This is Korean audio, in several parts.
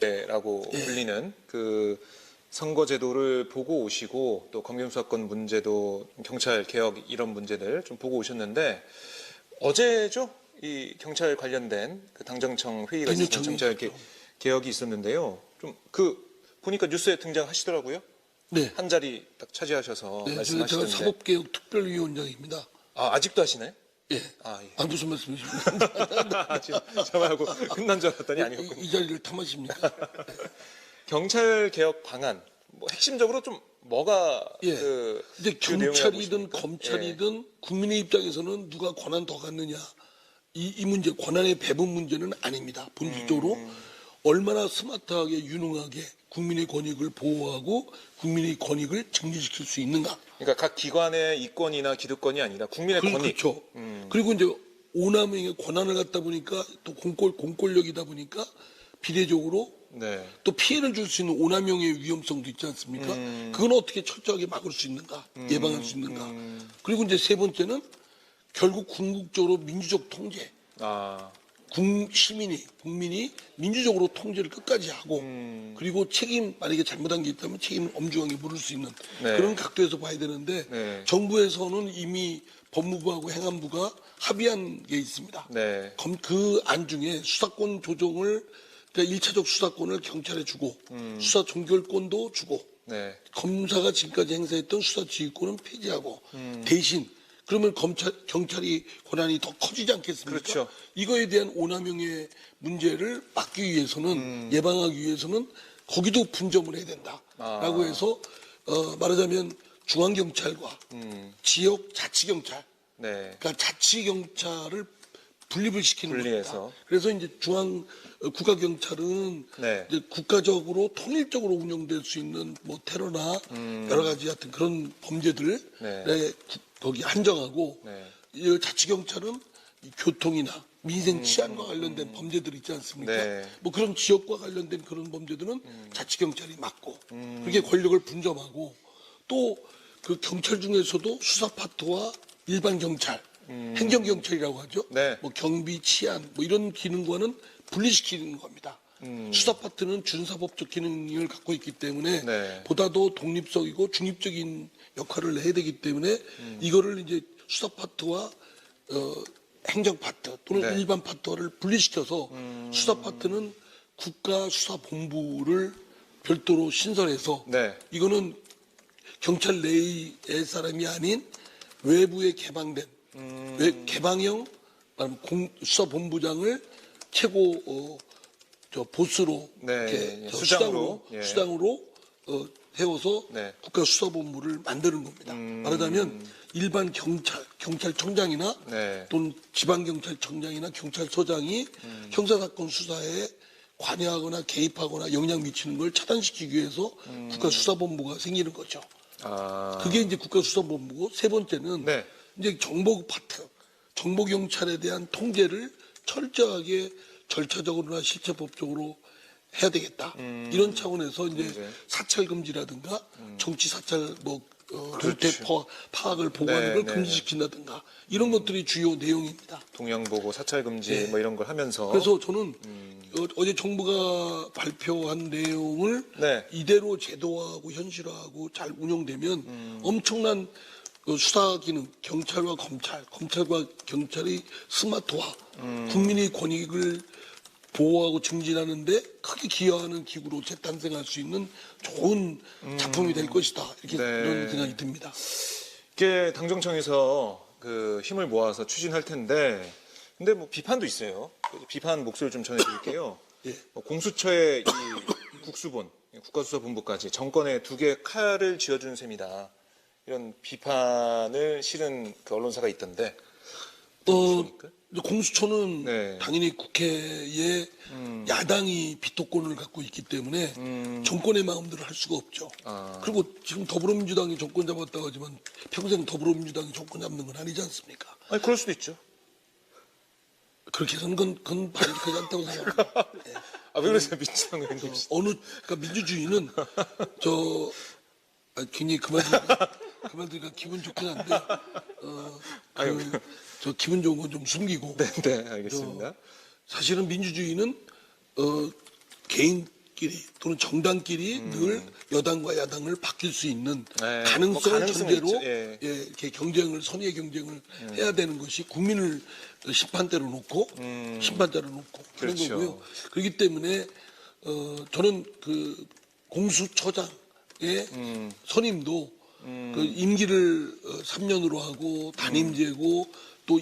라고 불리는 그 선거제도를 보고 오시고 또 검경수사권 문제도 경찰 개혁 이런 문제들 좀 보고 오셨는데 어제죠? 이 경찰 관련된 그 당정청 회의가 있었던 경찰 개혁이 있었는데요. 좀 보니까 뉴스에 등장하시더라고요. 네. 한 자리 딱 차지하셔서 네, 말씀하시던데. 제가 사법개혁 특별위원장입니다. 아직도 하시나요? 예. 예. 무슨 말씀이십니까? 지금 저하고 끝난 줄 알았더니 아니었군요. 이 자리를 탐하십니까? 경찰 개혁 방안 핵심적으로 좀 뭐가 이제 경찰이든 검찰이든 국민의 입장에서는 누가 권한 더 갖느냐 이 문제 권한의 배분 문제는 아닙니다. 본질적으로 얼마나 스마트하게 유능하게 국민의 권익을 보호하고 국민의 권익을 증진시킬 수 있는가. 그러니까 각 기관의 이권이나 기득권이 아니라 국민의 권익. 그렇죠. 그리고 이제 오남용의 권한을 갖다 보니까 또 공권력이다 보니까 비례적으로 또 피해를 줄 수 있는 오남용의 위험성도 있지 않습니까? 그건 어떻게 철저하게 막을 수 있는가, 예방할 수 있는가. 그리고 이제 세 번째는 결국 궁극적으로 민주적 통제. 국민이 민주적으로 통제를 끝까지 하고 그리고 만약에 잘못한 게 있다면 책임을 엄중하게 물을 수 있는 그런 각도에서 봐야 되는데 정부에서는 이미 법무부하고 행안부가 합의한 게 있습니다. 그 안 중에 수사권 조정을 그러니까 1차적 수사권을 경찰에 주고 수사 종결권도 주고 검사가 지금까지 행사했던 수사 지휘권은 폐지하고 대신 그러면 경찰이 권한이 더 커지지 않겠습니까? 그렇죠. 이거에 대한 오남용의 문제를 막기 위해서는 예방하기 위해서는 거기도 분점을 해야 된다라고 해서 말하자면 중앙경찰과 지역 자치경찰 그러니까 자치경찰을 분립을 시키는 겁니다. 그래서 이제 국가경찰은 이제 국가적으로 통일적으로 운영될 수 있는 뭐 테러나 여러 가지 같은 그런 범죄들을 거기 한정하고 자치경찰은 교통이나 민생 치안과 관련된 범죄들 있지 않습니까? 뭐 그런 지역과 관련된 그런 범죄들은 자치경찰이 맡고 그렇게 권력을 분점하고 또 그 경찰 중에서도 수사 파트와 일반 경찰 행정경찰이라고 하죠. 뭐 경비, 치안 뭐 이런 기능과는 분리시키는 겁니다. 수사 파트는 준사법적 기능을 갖고 있기 때문에 보다 더 독립적이고 중립적인 역할을 해야 되기 때문에 이거를 이제 수사 파트와 행정 파트 또는 일반 파트를 분리시켜서 수사 파트는 국가수사본부를 별도로 신설해서 이거는 경찰 내의 사람이 아닌 외부에 개방된 개방형 수사본부장을 최고 보스로 수장으로 세워서 국가수사본부를 만드는 겁니다. 말하자면 일반 경찰청장이나 또는 지방경찰청장이나 경찰서장이 형사사건 수사에 관여하거나 개입하거나 영향 미치는 걸 차단시키기 위해서 국가수사본부가 생기는 거죠. 그게 이제 국가수사본부고 세 번째는 이제 정보 파트, 정보경찰에 대한 통제를 철저하게 절차적으로나 실체법적으로 해야 되겠다. 이런 차원에서 이제 사찰 금지라든가 정치 사찰 돌퇴 파악을 보고하는 걸 금지시킨다든가 이런 것들이 주요 내용입니다. 동향 보고 사찰 금지 뭐 이런 걸 하면서 그래서 저는 어제 정부가 발표한 내용을 이대로 제도화하고 현실화하고 잘 운영되면 엄청난 수사 기능, 경찰과 검찰과 경찰이 스마트화, 국민의 권익을 보호하고 증진하는데 크게 기여하는 기구로 재탄생할 수 있는 좋은 작품이 될 것이다. 이런 생각이 듭니다. 이게 당정청에서 그 힘을 모아서 추진할 텐데, 근데 뭐 비판도 있어요. 비판 목소리를 좀 전해드릴게요. 공수처의 이 국수본, 국가수사본부까지 정권에 두 개의 칼을 쥐어주는 셈이다. 이런 비판을 실은 그 언론사가 있던데. 공수처는 당연히 국회에 야당이 비토권을 갖고 있기 때문에 정권의 마음대로 할 수가 없죠. 그리고 지금 더불어민주당이 정권 잡았다고 하지만 평생 더불어민주당이 정권 잡는 건 아니지 않습니까? 아니, 그럴 수도 있죠. 그렇게 해서는 그건 바람직하지 않다고 생각합니다. 왜 그러세요, 민주당 의원님? 그러니까 민주주의는 굉장히 그만두니까 기분 좋긴 한데, 저 기분 좋은 건 좀 숨기고. 네, 알겠습니다. 사실은 민주주의는 정치끼리 또는 정당끼리 늘 여당과 야당을 바뀔 수 있는 네, 가능성을 뭐 가능성이 전제로 있죠. 예. 이렇게 경쟁을 선의의 경쟁을 해야 되는 것이 국민을 심판대로 놓고 심판자로 놓고 그런 그렇죠. 거고요. 그렇기 때문에 저는 그 공수처장의 선임도 그 임기를 3년으로 하고 단임제고 또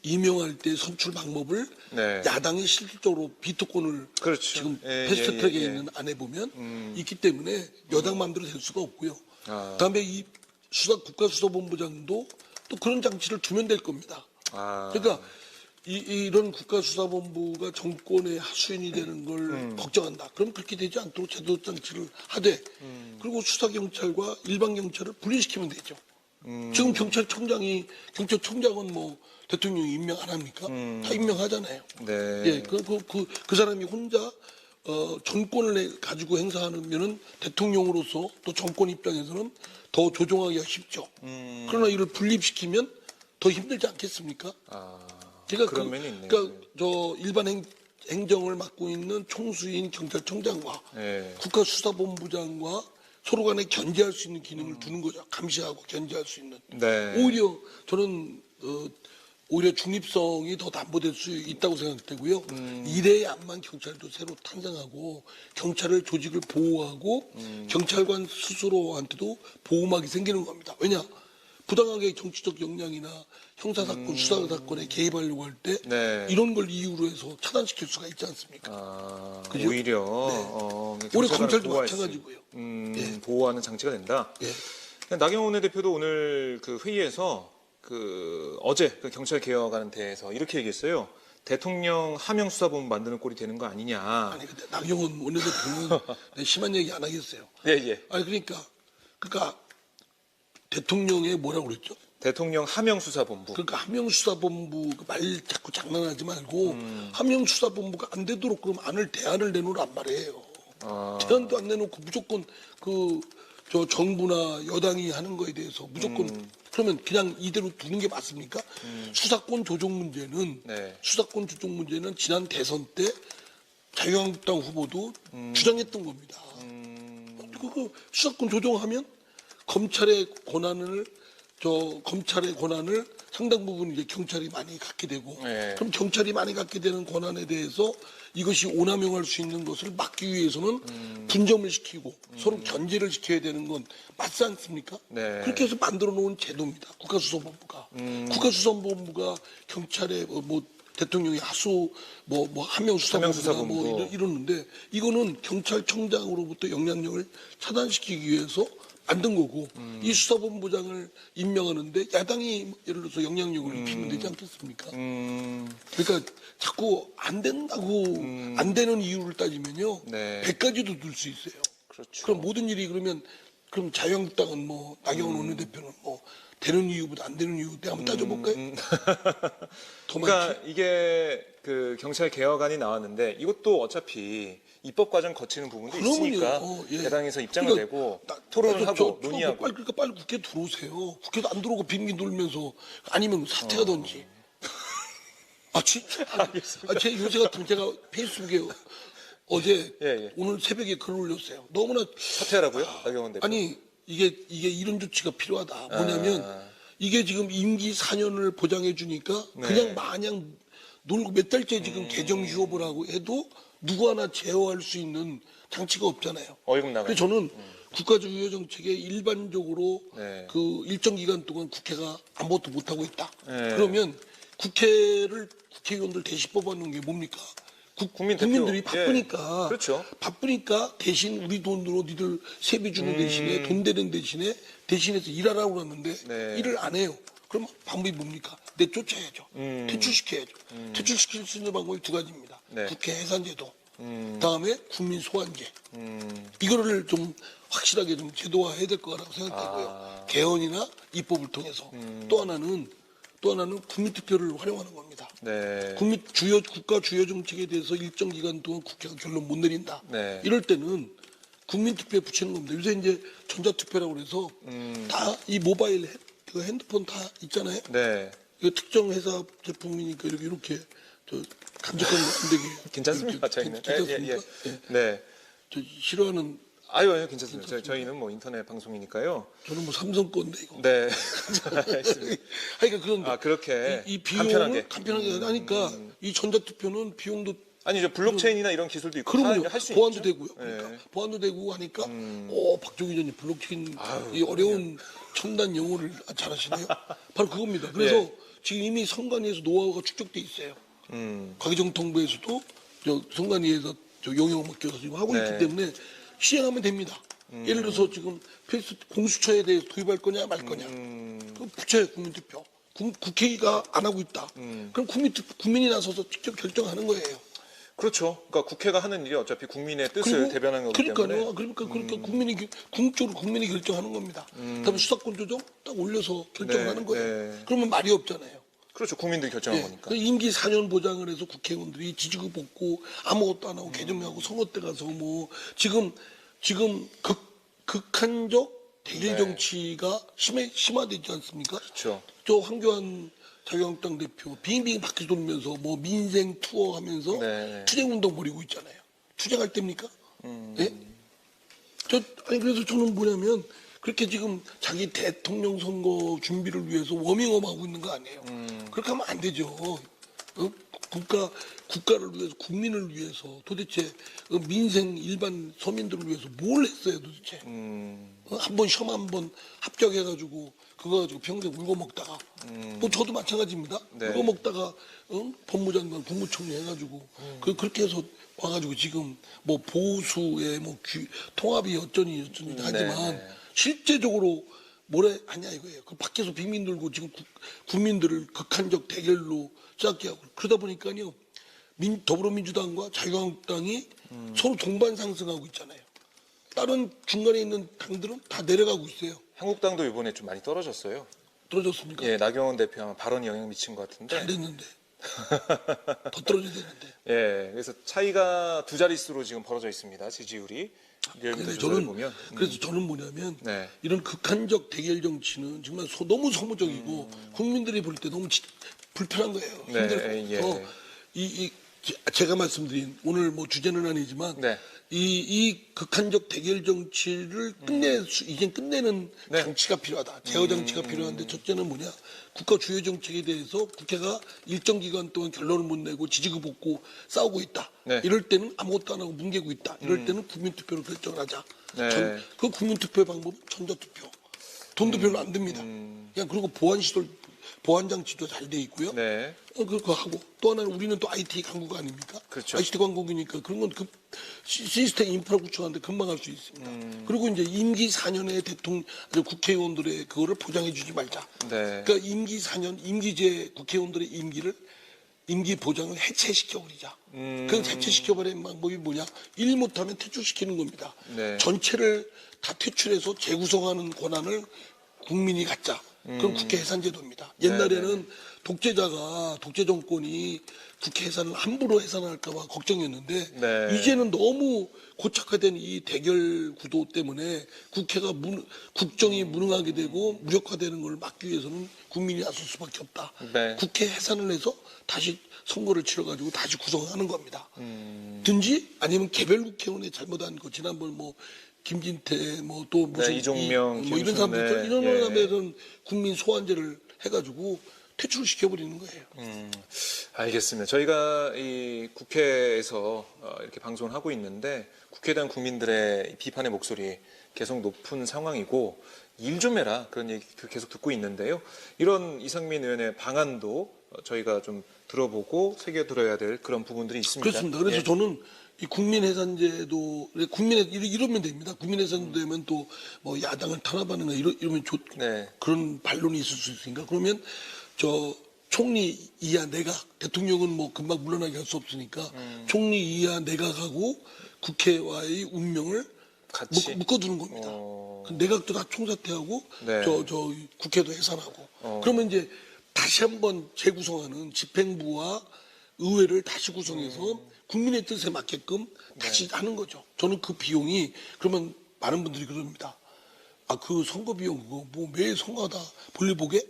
임명할 때 선출 방법을 네. 야당이 실질적으로 비토권을 그렇죠. 지금 예, 패스트트랙에 예, 예. 있는 안에 보면 있기 때문에 여당 마음대로 될 수가 없고요. 아. 그다음에 이 국가수사본부장도 또 그런 장치를 두면 될 겁니다. 아. 그러니까 이런 국가수사본부가 정권의 하수인이 되는 걸 걱정한다. 그럼 그렇게 되지 않도록 제도 장치를 하되 그리고 수사경찰과 일반경찰을 분리시키면 되죠. 지금 경찰청장은 뭐 대통령이 임명 안 합니까? 다 임명하잖아요. 네. 예, 그 사람이 혼자 정권을 가지고 행사하면은 대통령으로서 또 정권 입장에서는 더 조종하기가 쉽죠. 그러나 이를 분립시키면 더 힘들지 않겠습니까? 아. 그러니까 그런 면이 있네요. 그러니까 저 일반 행정을 맡고 있는 총수인 경찰청장과 네. 국가수사본부장과 서로 간에 견제할 수 있는 기능을 두는 거죠. 감시하고 견제할 수 있는. 네. 오히려 저는 오히려 중립성이 더 담보될 수 있다고 생각되고요. 이래야만 경찰도 새로 탄생하고 경찰의 조직을 보호하고 경찰관 스스로한테도 보호막이 생기는 겁니다. 왜냐? 부당하게 정치적 역량이나 형사사건, 수사사건에 개입하려고 할 때 네. 이런 걸 이유로 해서 차단시킬 수가 있지 않습니까? 아, 그죠? 오히려 올해 경찰관을 검찰도 보호할 수 마찬가지고요. 예. 보호하는 장치가 된다. 예. 나경원 원내대표도 오늘 그 회의에서 어제 그 경찰 개혁안에 대해서 이렇게 얘기했어요. 대통령 하명수사본부 만드는 꼴이 되는 거 아니냐. 아니 근데 나경원 원내대표는 심한 얘기 안 하겠어요. 예, 예. 아니 그러니까 대통령의 뭐라고 그랬죠? 대통령 하명수사본부. 그러니까 함영수사본부 말 자꾸 장난하지 말고 함영수사본부가 안 되도록 그럼 대안을 내놓으란 말이에요. 아. 대안도 안 내놓고 무조건 저 정부나 여당이 하는 거에 대해서 무조건 그러면 그냥 이대로 두는 게 맞습니까? 수사권 조정 문제는 네. 지난 대선 때 자유한국당 후보도 주장했던 겁니다. 그 수사권 조정하면 검찰의 권한을 상당 부분 이제 경찰이 많이 갖게 되고, 네. 그럼 경찰이 많이 갖게 되는 권한에 대해서 이것이 오남용할 수 있는 것을 막기 위해서는 분점을 시키고 서로 견제를 시켜야 되는 건 맞지 않습니까? 네. 그렇게 해서 만들어 놓은 제도입니다. 국가수사본부가. 국가수사본부가 경찰의 대통령이 하명수사본부나 이러는데 이거는 경찰청장으로부터 영향력을 차단시키기 위해서 만든 거고 이 수사본부장을 임명하는데 야당이 예를 들어서 영향력을 입히면 되지 않겠습니까? 그러니까 자꾸 안 된다고 안 되는 이유를 따지면요. 네. 100가지도 들 수 있어요. 그렇죠. 그럼 모든 일이 그럼 자유한국당은 나경원 원내대표는 되는 이유보다 안 되는 이유 내가 한번 따져볼까요? 더 그러니까 많지? 이게 그 경찰 개혁안이 나왔는데 이것도 어차피 입법 과정 거치는 부분도 있으니까 예. 야당에서 입장을 그러니까 내고 토론을 하고 논의하고. 그러니까 빨리 국회 들어오세요. 국회도 안 들어오고 빙빙 돌면서 아니면 사퇴하든지. 아 진짜? 제 요새 같으면 제가 페이스북에 어제 예. 오늘 새벽에 글을 올렸어요. 너무나 사퇴하라고요? 나경원 대표. 아니 이게 이런 조치가 필요하다. 뭐냐면 이게 지금 임기 4년을 보장해 주니까 네. 그냥 마냥 놀고 몇 달째 지금 개정 휴업을 하고 해도 누구 하나 제어할 수 있는 장치가 없잖아요. 어이금 나가요. 그래서 저는 국가주요 정책에 일반적으로 네. 그 일정 기간 동안 국회가 아무것도 못 하고 있다. 네. 그러면 국회의원들 대신 뽑아놓은 게 뭡니까? 국민들이 바쁘니까 예. 그렇죠. 바쁘니까 대신 우리 돈으로 니들 세비 주는 대신에 돈 되는 대신해서 일하라고 그러는데 네. 일을 안 해요. 그럼 방법이 뭡니까? 내쫓아야죠. 퇴출시켜야죠. 퇴출시킬 수 있는 방법이 두 가지입니다. 네. 국회 해산제도, 다음에 국민 소환제. 이거를 좀 확실하게 좀 제도화해야 될 거라고 생각되고요. 개헌이나 입법을 통해서 또 하나는 국민투표를 활용하는 겁니다. 네. 국가 주요 정책에 대해서 일정 기간 동안 국회가 결론 못 내린다. 네. 이럴 때는 국민투표에 붙이는 겁니다. 요새 이제 전자투표라고 그래서 다 이 모바일 핸드폰 다 있잖아요. 네. 이거 특정 회사 제품이니까 이렇게 간접한 거 안 되게. 괜찮습니다. 저희는. 괜찮습니까? 예. 네. 싫어하는 아유, 괜찮습니다. 저희는 뭐 인터넷 방송이니까요. 저는 뭐 삼성 건데 이거. 네. 알겠습니다. 그러니까 그런데 그렇게 이 비용을 간편하게. 하니까 이 전자투표는 비용도 아니, 저 블록체인이나 이런 기술도 있고 그러면 할 수 보안도 있죠. 되고요. 네. 그러니까 보안도 되고 하니까 박종희 의원님 블록체인 이 어려운 첨단 용어를 잘하시네요. 바로 그겁니다. 그래서 네. 지금 이미 선관위에서 노하우가 축적돼 있어요. 과기정통부에서도 저 선관위에서 저 용역 맡겨서 지금 하고 네. 있기 때문에 시행하면 됩니다. 예를 들어서 지금 필수 공수처에 대해서 도입할 거냐 말 거냐. 그 부채 국민투표. 국회가 안 하고 있다. 그럼 국민이 나서서 직접 결정하는 거예요. 그렇죠. 그러니까 국회가 하는 일이 어차피 국민의 뜻을 대변하는 거기 때문에. 그러니까 국민이 궁극적으로 국민이 결정하는 겁니다. 그다음에 수사권 조정 딱 올려서 결정하는 네, 거예요. 네. 그러면 말이 없잖아요. 그렇죠. 국민들이 결정한 예. 거니까. 그 임기 4년 보장을 해서 국회의원들이 지지고 볶고 아무것도 안 하고 개정하고 선거 때 가서 뭐 지금 극한적 대질 네. 정치가 심화되지 않습니까? 그렇죠. 저 황교안 자유한국당 대표 빙빙 바퀴 돌면서 뭐 민생 투어 하면서 네. 투쟁운동 벌이고 있잖아요. 투쟁할 때입니까? 예? 그래서 저는 뭐냐면 그렇게 지금 자기 대통령 선거 준비를 위해서 워밍업 하고 있는 거 아니에요. 그렇게 하면 안 되죠. 국가를 위해서 국민을 위해서 도대체 민생 일반 서민들을 위해서 뭘 했어요 도대체. 한번 시험 한번 합격해가지고 그거 가지고 평생 울고 먹다가 뭐 저도 마찬가지입니다. 네. 울고 먹다가 법무장관 국무총리 해가지고 그렇게 해서 와가지고 지금 뭐 보수의 뭐 통합이 어쩌니 하지만 네. 실제적으로 뭐래 하냐 이거예요. 그 밖에서 빙빙 돌고 지금 국민들을 극한적 대결로 시작게 하고 그러다 보니까요 더불어민주당과 자유한국당이 서로 동반 상승하고 있잖아요. 다른 중간에 있는 당들은 다 내려가고 있어요. 한국당도 이번에 좀 많이 떨어졌어요. 떨어졌습니까? 예, 나경원 대표 아마 발언이 영향 미친 것 같은데. 잘 됐는데 더 떨어져야 되는데. 예, 그래서 차이가 두 자릿수로 지금 벌어져 있습니다. 지지율이. 리얼미터 조사를 보면. 그래서 저는 뭐냐면 네. 이런 극한적 대결 정치는 정말 너무 소모적이고 국민들이 볼 때 너무 불편한 거예요. 네, 힘들고. 예. 제가 말씀드린 오늘 뭐 주제는 아니지만 네. 이 극한적 대결 정치를 이제 끝내는 네. 장치가 필요하다. 제어 장치가 필요한데 첫째는 뭐냐? 국가 주요 정책에 대해서 국회가 일정 기간 동안 결론을 못 내고 지지고 볶고 싸우고 있다. 네. 이럴 때는 아무것도 안 하고 뭉개고 있다. 이럴 때는 국민투표로 결정을 하자. 네. 그 국민투표의 방법은 전자투표. 돈도 별로 안 듭니다. 그냥 그리고 보안 장치도 잘 돼 있고요. 네. 그거 하고 또 하나는 우리는 또 IT 강국 아닙니까? 그렇죠. ICT 강국이니까 그런 건 시스템 인프라 구축하는데 금방 할 수 있습니다. 그리고 이제 임기 4년의 국회의원들의 그거를 보장해 주지 말자. 네. 그러니까 임기 4년 임기제 국회의원들의 임기 보장을 해체시켜 버리자. 그 해체시켜 버리는 방법이 뭐냐? 일 못하면 퇴출시키는 겁니다. 네. 전체를 다 퇴출해서 재구성하는 권한을 국민이 갖자. 그럼 국회 해산제도입니다. 옛날에는 독재 정권이 국회 해산을 함부로 해산할까봐 걱정이었는데 네. 이제는 너무 고착화된 이 대결 구도 때문에 국회가 국정이 무능하게 되고 무력화되는 걸 막기 위해서는 국민이 나설 수밖에 없다. 네. 국회 해산을 해서 다시 선거를 치러가지고 다시 구성하는 겁니다. 든지 아니면 개별 국회의원의 잘못한 거 지난번 뭐 김진태 뭐 또 무슨 이종명, 뭐 이런 사람들 김순례. 이런 예. 사람들은 국민 소환제를 해가지고 퇴출시켜 버리는 거예요. 알겠습니다. 저희가 이 국회에서 이렇게 방송을 하고 있는데 국회에 대한 국민들의 비판의 목소리 계속 높은 상황이고 일 좀 해라 그런 얘기 계속 듣고 있는데요. 이런 이상민 의원의 방안도 저희가 좀 들어보고 새겨들어야 될 그런 부분들이 있습니다. 그렇습니다. 그래서 예. 저는 이 국민해산제도 이러면 됩니다. 국민해산도 되면 또 뭐 야당을 탄압하는 거 이러면 네. 그런 반론이 있을 수 있으니까 그러면 저 총리 이하 내각 대통령은 뭐 금방 물러나게 할 수 없으니까 총리 이하 내각하고 국회와의 운명을 같이 묶어두는 겁니다. 그 내각도 다 총사퇴하고 네. 저 국회도 해산하고 그러면 이제 다시 한번 재구성하는 집행부와 의회를 다시 구성해서 국민의 뜻에 맞게끔 다시 하는 거죠. 저는 그 비용이 그러면 많은 분들이 그럽니다. 아, 그 선거 비용 그거 뭐 매일 선거하다 볼일 보게?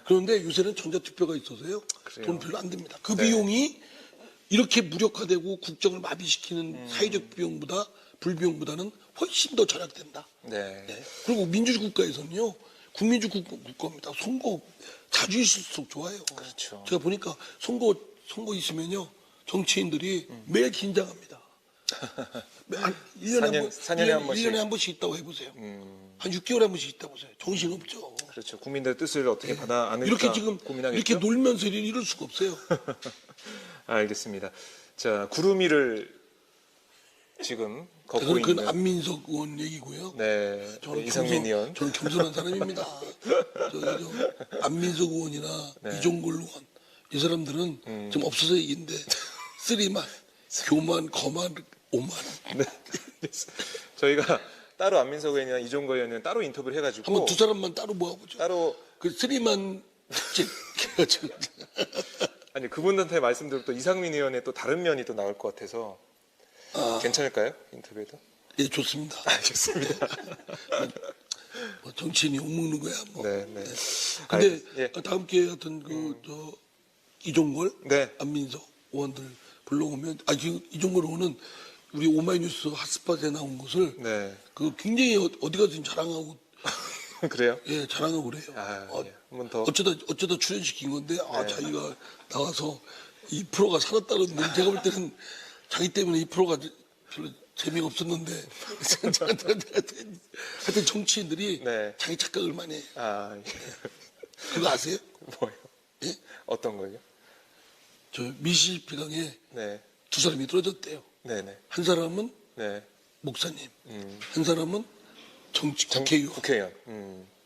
그런데 요새는 전자투표가 있어서요. 그래요? 돈 별로 안 듭니다. 그 네. 비용이 이렇게 무력화되고 국정을 마비시키는 사회적 비용보다 불비용보다는 훨씬 더 절약된다. 네. 네. 그리고 민주주의 국가에서는요, 국민주의 국가입니다. 선거 자주 있을수록 좋아요. 그렇죠. 제가 보니까 선거 있으면요, 정치인들이 매일 긴장합니다. 4년에 한 번씩. 1년에 한 번씩 있다고 해보세요. 한 6개월에 한 번씩 있다 보세요. 정신없죠. 그렇죠. 국민들의 뜻을 어떻게 받아 안을까 이렇게 지금 고민하겠죠. 이렇게 놀면서 이럴 수가 없어요. 알겠습니다. 자, 구름이를 지금 걷고 그건 있는 안민석 의원 얘기고요. 네, 저는 이상민 의원. 저는 겸손한 사람입니다. 안민석 의원이나 네. 이종걸 의원 이 사람들은 좀 없어서 얘기인데 쓰리만, 교만, 거만, 오만. 네. 저희가 따로 안민석 의원이나 이종거 의원은 따로 인터뷰를 해가지고 한번 두 사람만 따로 모아보죠. 따로 그 쓰리만 특집. 아니 그분한테 말씀드리면 또 이상민 의원의 또 다른 면이 또 나올 것 같아서 괜찮을까요? 인터뷰에도? 예, 좋습니다. 알겠습니다. 뭐 정치인이 욕먹는 거야, 뭐. 네, 네. 근데 예. 다음 기회에 하여튼 이종걸, 네. 안민석 의원들 불러오면 지금 이종걸 의원은 우리 오마이뉴스 핫스팟에 나온 것을 네. 그 굉장히 어디 가서 지금 자랑하고 그래요? 예 자랑하고 그래요. 예. 한번 더. 어쩌다 출연시킨 건데 자기가 나와서 이 프로가 살았다는 제가 볼 때는 자기 때문에 이 프로가 별로 재미가 없었는데 하여튼 정치인들이 네. 자기 착각을 많이 해요. 그거 아세요? 뭐요? 예? 어떤 거요? 저 미시시피강에 네. 두 사람이 떨어졌대요. 네네. 한 사람은 네. 목사님, 한 사람은 국회의원. 국회의원.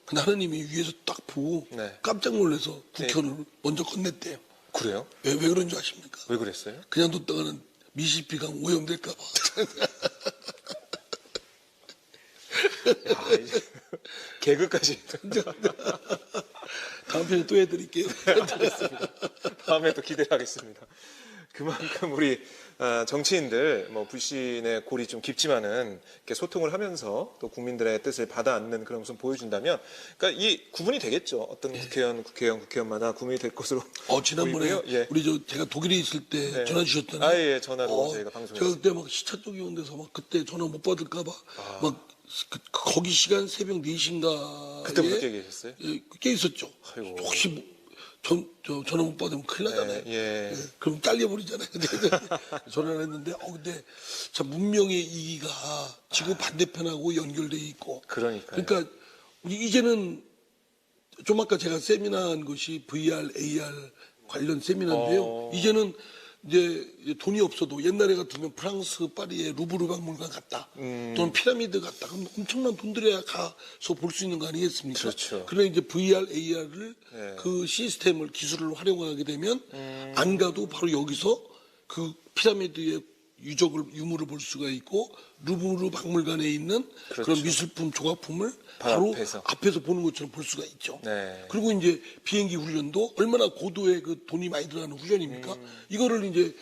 근데 하느님이 위에서 딱 보고 네. 깜짝 놀라서 국회의원을 먼저 건넸대요. 그래요? 왜 그런 줄 아십니까? 왜 그랬어요? 그냥 뒀다가는 미시피강 오염될까봐. 이제 개그까지. 다음 편에 또 해드릴게요. 다음에 또 기대를 하겠습니다. 그만큼 우리 정치인들 뭐 불신의 골이 좀 깊지만은 이렇게 소통을 하면서 또 국민들의 뜻을 받아 안는 그런 모습 보여준다면, 그러니까 이 구분이 되겠죠. 어떤 국회의원마다 구분이 될 것으로 지난번에 보이고요. 예. 우리 제가 독일에 있을 때 네. 전화 주셨잖아요. 예, 전화로 저희가 방송했어요. 제가 그때 막 시차 쪽이 온 데서 막 그때 전화 못 받을까봐 막 거기 시간 새벽 4시인가 그때부터 깨 계셨어요? 예, 깨 있었죠. 아이고. 혹시 전화 못 받으면 큰일 나잖아요. 예. 그럼 잘려버리잖아요. 전화를 했는데, 근데 참 문명의 이기가 지구 반대편하고 연결돼 있고. 그러니까요. 그러니까 이제는 좀 아까 제가 세미나 한 것이 VR, AR 관련 세미나인데요. 이제는 이제 돈이 없어도 옛날에 같으면 프랑스 파리의 루브르 박물관 갔다 또는 피라미드 갔다 그럼 엄청난 돈 들여야 가서 볼 수 있는 거 아니겠습니까? 그렇죠. 그래 이제 VR, AR을 네. 그 시스템을 기술을 활용하게 되면 안 가도 바로 여기서 그 피라미드의 유물을 볼 수가 있고 루브르 박물관에 있는 그렇죠. 그런 미술품 조각품을 바로 바로 앞에서. 앞에서 보는 것처럼 볼 수가 있죠. 네. 그리고 이제 비행기 훈련도 얼마나 고도의 그 돈이 많이 들어가는 훈련입니까? 이거를 이제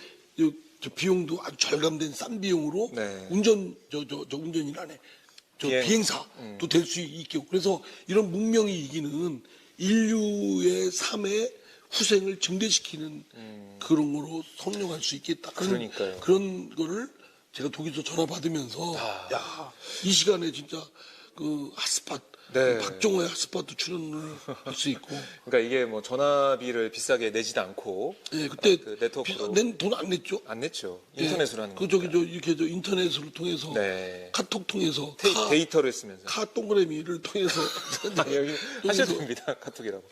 저 비용도 아주 절감된 싼 비용으로 네. 운전이라네. 비행사도 될 수 있게. 그래서 이런 문명이 이기는 인류의 삶의 후생을 증대시키는 그런 거로 성령할 수 있겠다. 그러니까요. 그런 거를 제가 독일에서 전화 받으면서 이 시간에 진짜 그 핫스팟 네. 박정호의 핫스팟도 출연을 할 수 있고. 그러니까 이게 뭐 전화비를 비싸게 내지도 않고 예, 그때 그 네트워크로 돈 안 냈죠. 안 냈죠. 인터넷으로 하는 그 거니까. 이렇게 인터넷으로 통해서 네. 카톡 통해서 데이터를 쓰면서. 카 동그라미를 통해서 여기 하셔도 됩니다. 카톡이라고.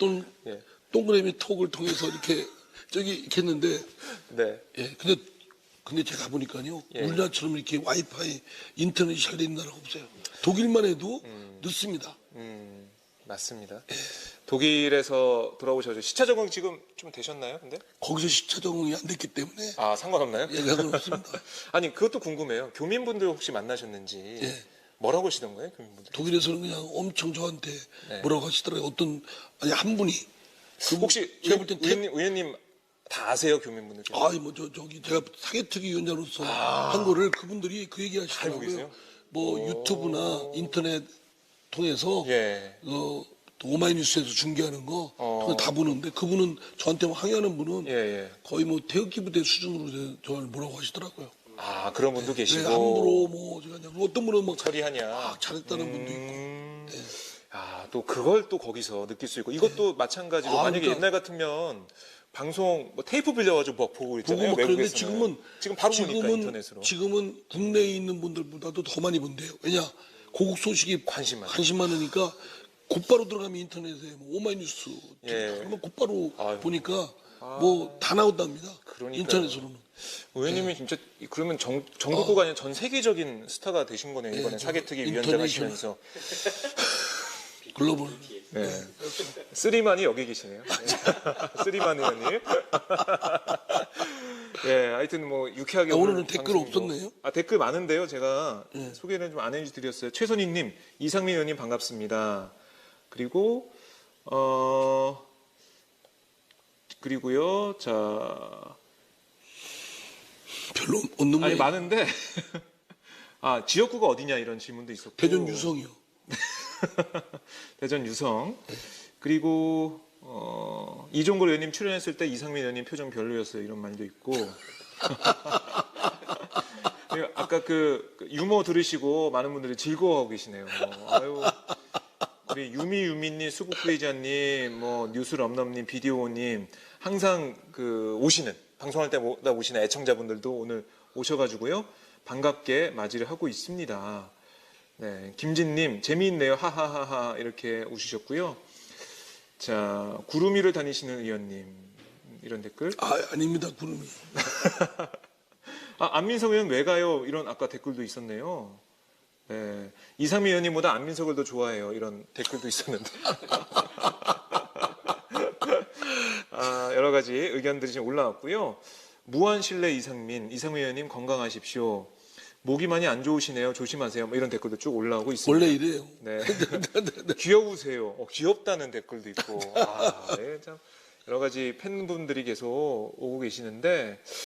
예. 동그라미 톡을 통해서 이렇게 이렇게 했는데 네. 예, 근데 제가 가보니까요. 예. 우리나라처럼 이렇게 와이파이 인터넷이 잘 되는 나라가 없어요. 독일만 해도 늦습니다. 맞습니다. 독일에서 돌아오셔서 시차 적응 지금 좀 되셨나요? 근데? 거기서 시차 적응이 안 됐기 때문에 상관없나요? 예, 상관없습니다. 아니, 그것도 궁금해요. 교민분들 혹시 만나셨는지 예. 뭐라고 하시던가요, 교민분들? 독일에서는 그냥 엄청 저한테 네. 뭐라고 하시더라고요. 한 분이 혹시 제가 볼 땐 의원님 다 아세요, 교민분들? 제가 사개특위 위원장으로서 한 거를 그분들이 그 얘기 알고 하시더라고요. 계세요? 뭐 유튜브나 인터넷 통해서 예. 또 오마이뉴스에서 중계하는 거 다 보는데 그분은 저한테 항의하는 분은 예. 거의 뭐 태극기 부대 수준으로 저를 뭐라고 하시더라고요. 아, 그런 분도 계시고. 함부로 뭐 제가 그냥 어떤 분은 막 처리하냐. 잘했다는 분도 있고. 아, 또 그걸 또 거기서 느낄 수 있고 이것도 마찬가지로 아, 만약에 그러니까. 옛날 같으면 방송 뭐 테이프 빌려가지고 막 보고 보고 있잖아요. 막 그런데 외국에서는. 지금 바로 보니까 인터넷으로. 지금은 국내에 있는 분들보다도 더 많이 본대요. 왜냐 고국 소식이 관심 많으니까 곧바로 들어가면 인터넷에 뭐 오마이뉴스 예. 그러면 곧바로 아유. 보니까 뭐 다 나온답니다. 그러니까요. 인터넷으로는. 의원님이 진짜 그러면 전국구가 아니라 전 세계적인 스타가 되신 거네요. 이번에 사개특위 위원장 인터내셔널. 하시면서. 글로벌. 네. 쓰리만이 여기 계시네요. 쓰리만 의원님. 예, 하여튼 뭐 유쾌하게 오늘은 댓글 방송도- 없었네요? 아, 댓글 많은데요. 제가 소개를 좀 안 해드렸어요. 최선희님, 이상민 의원님 반갑습니다. 그리고 그리고요. 자, 별로 없는 아니 모양. 많은데 아 지역구가 어디냐 이런 질문도 있었고. 대전 유성이요. 대전 유성. 그리고 이종걸 의원님 출연했을 때 이상민 의원님 표정 별로였어요. 이런 말도 있고. 그리고 아까 그 유머 들으시고 많은 분들이 즐거워하고 계시네요. 아유, 우리 유미님, 수국회장님, 뭐 뉴스럼넘님, 비디오님 항상 그 오시는 방송할 때마다 오시는 애청자분들도 오늘 오셔가지고요 반갑게 맞이를 하고 있습니다. 네, 김진님 재미있네요. 하하하하 이렇게 웃으셨고요. 자, 구름 위를 다니시는 의원님 이런 댓글. 아닙니다. 구름이. 아, 안민석 의원 왜 가요? 이런 아까 댓글도 있었네요. 네, 이상민 의원님보다 안민석을 더 좋아해요. 이런 댓글도 있었는데. 아, 여러 가지 의견들이 지금 올라왔고요. 무한실내 이상민 의원님 건강하십시오. 목이 많이 안 좋으시네요. 조심하세요. 뭐 이런 댓글도 쭉 올라오고 있습니다. 원래 이래요. 네. 귀여우세요. 귀엽다는 댓글도 있고. 아, 네, 참 여러 가지 팬분들이 계속 오고 계시는데